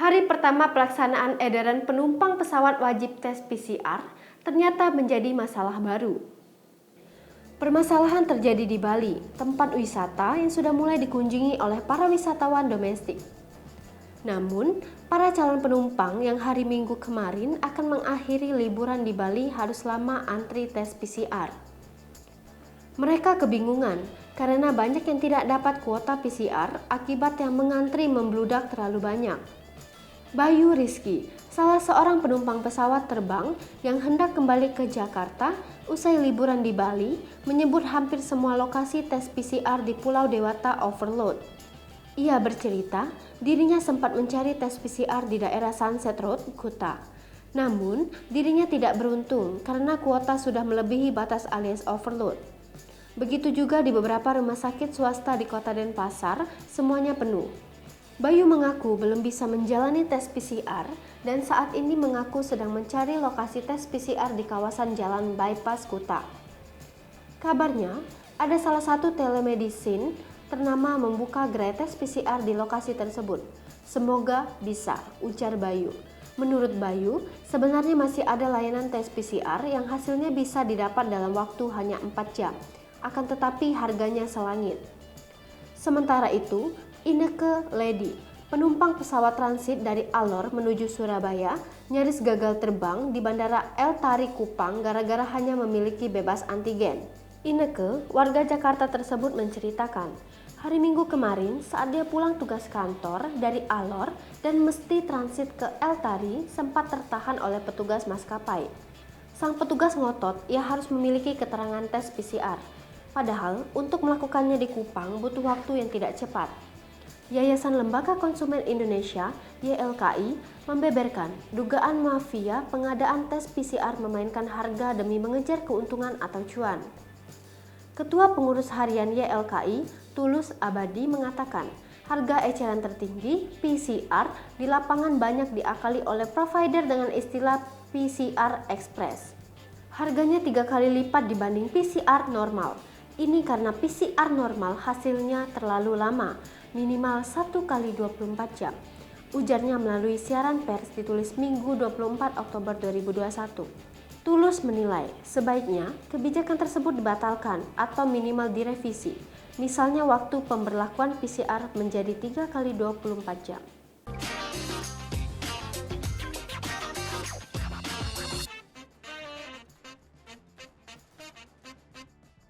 Hari pertama pelaksanaan edaran penumpang pesawat wajib tes PCR ternyata menjadi masalah baru. Permasalahan terjadi di Bali, tempat wisata yang sudah mulai dikunjungi oleh para wisatawan domestik. Namun, para calon penumpang yang hari Minggu kemarin akan mengakhiri liburan di Bali harus lama antri tes PCR. Mereka kebingungan karena banyak yang tidak dapat kuota PCR akibat yang mengantri membludak terlalu banyak. Bayu Rizky, salah seorang penumpang pesawat terbang yang hendak kembali ke Jakarta usai liburan di Bali, menyebut hampir semua lokasi tes PCR di Pulau Dewata overload. Ia bercerita, dirinya sempat mencari tes PCR di daerah Sunset Road, Kuta. Namun, dirinya tidak beruntung karena kuota sudah melebihi batas alias overload. Begitu juga di beberapa rumah sakit swasta di Kota Denpasar, semuanya penuh. Bayu mengaku belum bisa menjalani tes PCR dan saat ini mengaku sedang mencari lokasi tes PCR di kawasan Jalan Bypass Kuta. Kabarnya, ada salah satu telemedicine ternama membuka gerai tes PCR di lokasi tersebut. Semoga bisa, ujar Bayu. Menurut Bayu, sebenarnya masih ada layanan tes PCR yang hasilnya bisa didapat dalam waktu hanya 4 jam. Akan tetapi harganya selangit. Sementara itu, Inneke Lady, penumpang pesawat transit dari Alor menuju Surabaya, nyaris gagal terbang di Bandara El Tari Kupang gara-gara hanya memiliki bebas antigen. Inneke, warga Jakarta tersebut menceritakan, hari Minggu kemarin saat dia pulang tugas kantor dari Alor dan mesti transit ke El Tari sempat tertahan oleh petugas maskapai. Sang petugas ngotot ia harus memiliki keterangan tes PCR. Padahal untuk melakukannya di Kupang butuh waktu yang tidak cepat. Yayasan Lembaga Konsumen Indonesia (YLKI) membeberkan dugaan mafia pengadaan tes PCR memainkan harga demi mengejar keuntungan atau cuan. Ketua Pengurus Harian YLKI, Tulus Abadi mengatakan, harga eceran tertinggi PCR di lapangan banyak diakali oleh provider dengan istilah PCR Express. Harganya 3 kali lipat dibanding PCR normal. Ini karena PCR normal hasilnya terlalu lama, minimal 1 kali 24 jam. Ujarnya melalui siaran pers ditulis Minggu 24 Oktober 2021. Tulus menilai sebaiknya kebijakan tersebut dibatalkan atau minimal direvisi. Misalnya waktu pemberlakuan PCR menjadi 3 kali 24 jam.